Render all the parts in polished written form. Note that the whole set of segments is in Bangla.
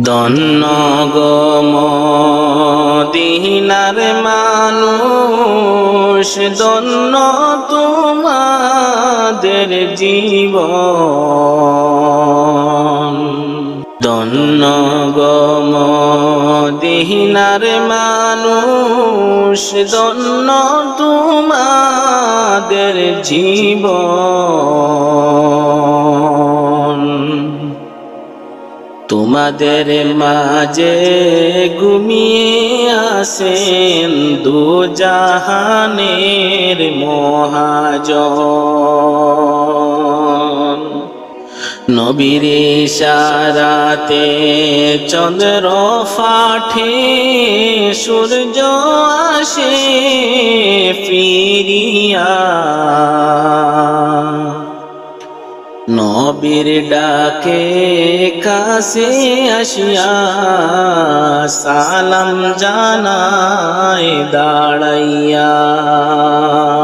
ধন্য গো মদিনার মানুষ, ধন্য তোমাদের জীবন। ধন্য গো মদিনার মানুষ, ধন্য তোমাদের জীবন। তোমাদের মাঝে ঘুমিয়ে আছেন দুজাহানের মহাজন। নবীর ইশারাতে চন্দ্র ফাটে, সূর্য আসে ফিরিয়া। নবীর ডাকে কাছে আসিয়া সালাম জানায় দাঁড়াইয়া।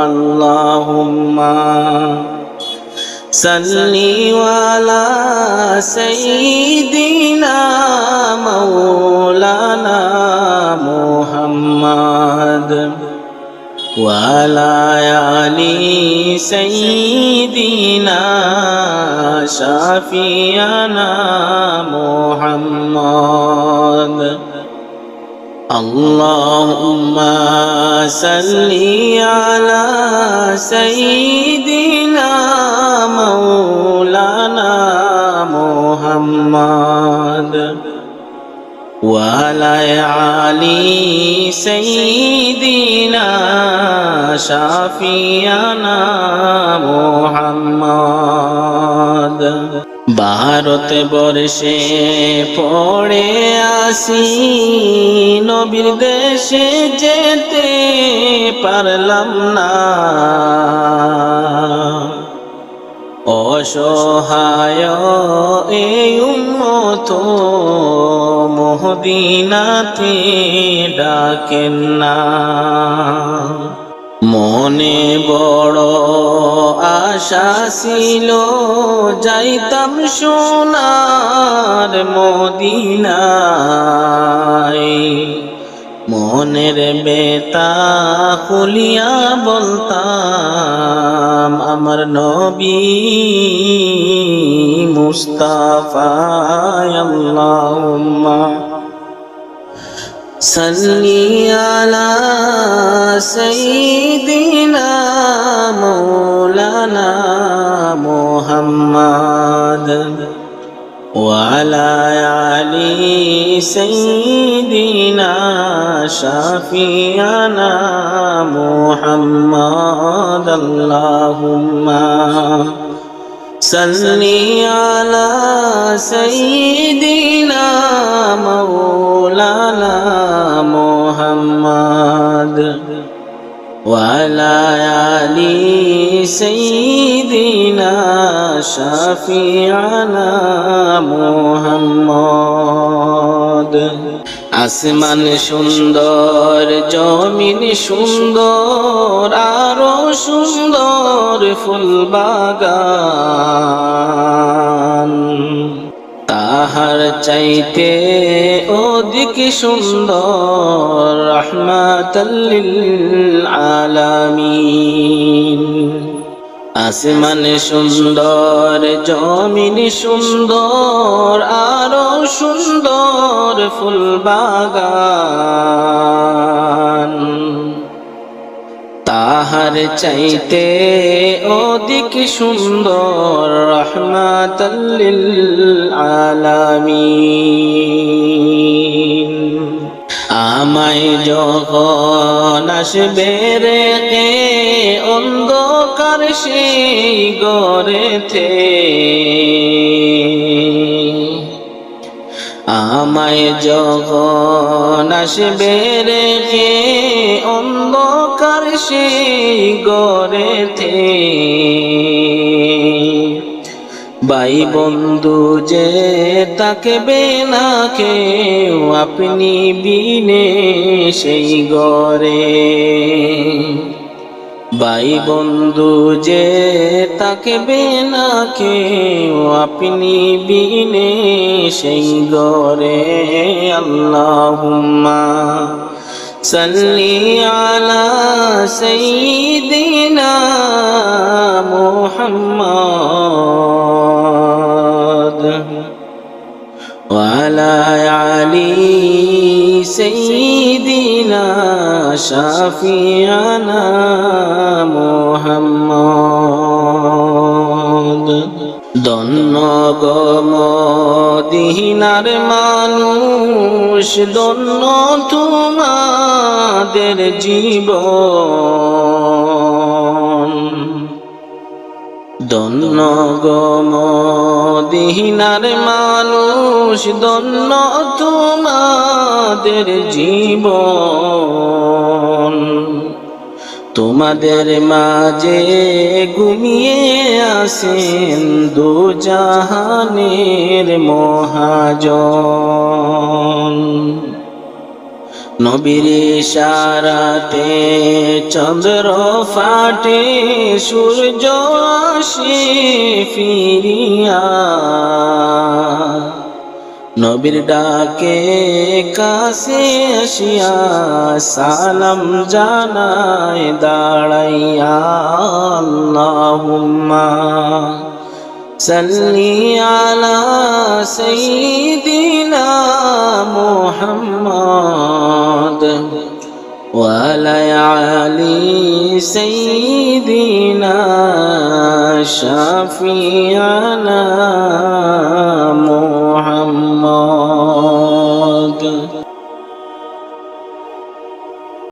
আল্লাহুম্মা সাল্লি আলা সাইয়্যিদিনা মাওলানা মুহাম্মদ ওয়া আলা আলি সাইয়্যিদিনা শাফিয়ানা মুহাম্মদ। আল্লাহুম্মা সাল্লি আলা সাইয়্যিদিনা মাওলানা মুহাম্মদ ওয়া আলা আলি সাইয়্যিদিনা শাফিয়ানা মুহাম্মদ। ভারত বর্ষে পড়ে আসি, নবীর দেশে যেতে পারলাম না। অসহায় এই উম্মত মদিনাতে ডাকেন না। মনে বড় আশা ছিল, যাইতাম সোনার মদিনায়। মনের বেতা খুলিয়া বলতাম আমার নবী মুস্তাফা। আল্লাহুম্মা সাল্লি আলা সাইয়্যিদিনা মাওলানা মুহাম্মদ ওয়া আলা আলি সাইয়্যিদিনা শাফিয়ানা মুহাম্মদ। আল্লাহুম্মা সাল্লি আলা সাইয়্যিদিনা মাওলানা মুহাম্মদ ওয়া আলা আলি সাইয়্যিদিনা শাফিয়ানা মুহাম্মদ। আসমান সুন্দর, জমিন সুন্দর, আরো সুন্দর ফুল বাগান। তাহার চাইতে অধিক সুন্দর রাহমাতাল লিল আলামিন। আসমান সুন্দর, জমিন সুন্দর, আরো সুন্দর ফুল বাগান। তাহার চাইতে অধিক সুন্দর রাহমাতাল লিল আলামিন। আমায় যখন আসবে রেখে অন্ধকার সেই ঘরেতে, আমায় যখন আসবে রেখে অন্ধকার সেই ঘরেতে, ভাই বন্ধু যে তাকবে না কেউ আপনি বিনে সেই ঘরে। ভাই বন্ধু যে তাকবে না কেউ আপনি বিনে সেই ঘরে আল্লাহুম্মা সাল্লি আলা সাইয়্যিদিনা মুহাম্মদ ওয়া আলা আলি সাইয়্যিদিনা শাফিয়ানা মুহাম্মদ ধন্য গো মদিনার মানুষ ধন্য তোমাদের জীবন ধন্য গো মদিনার মানুষ ধন্য তোমাদের জীবন তোমাদের মাঝে ঘুমিয়ে আসেন দু জাহানের মহাজন নবীর ইশারাতে চন্দ্র ফাটে সূর্য আসে ফিরিয়া নবীর ডাকে কাছে আসিয়া সালাম জানায় দাঁড়াইয়া আল্লাহুম্মা সাল্লি আলা সাইয়্যিদিনা মুহাম্মদ ওয়া আলা আলি সাইয়্যিদিনা শাফিয়ানা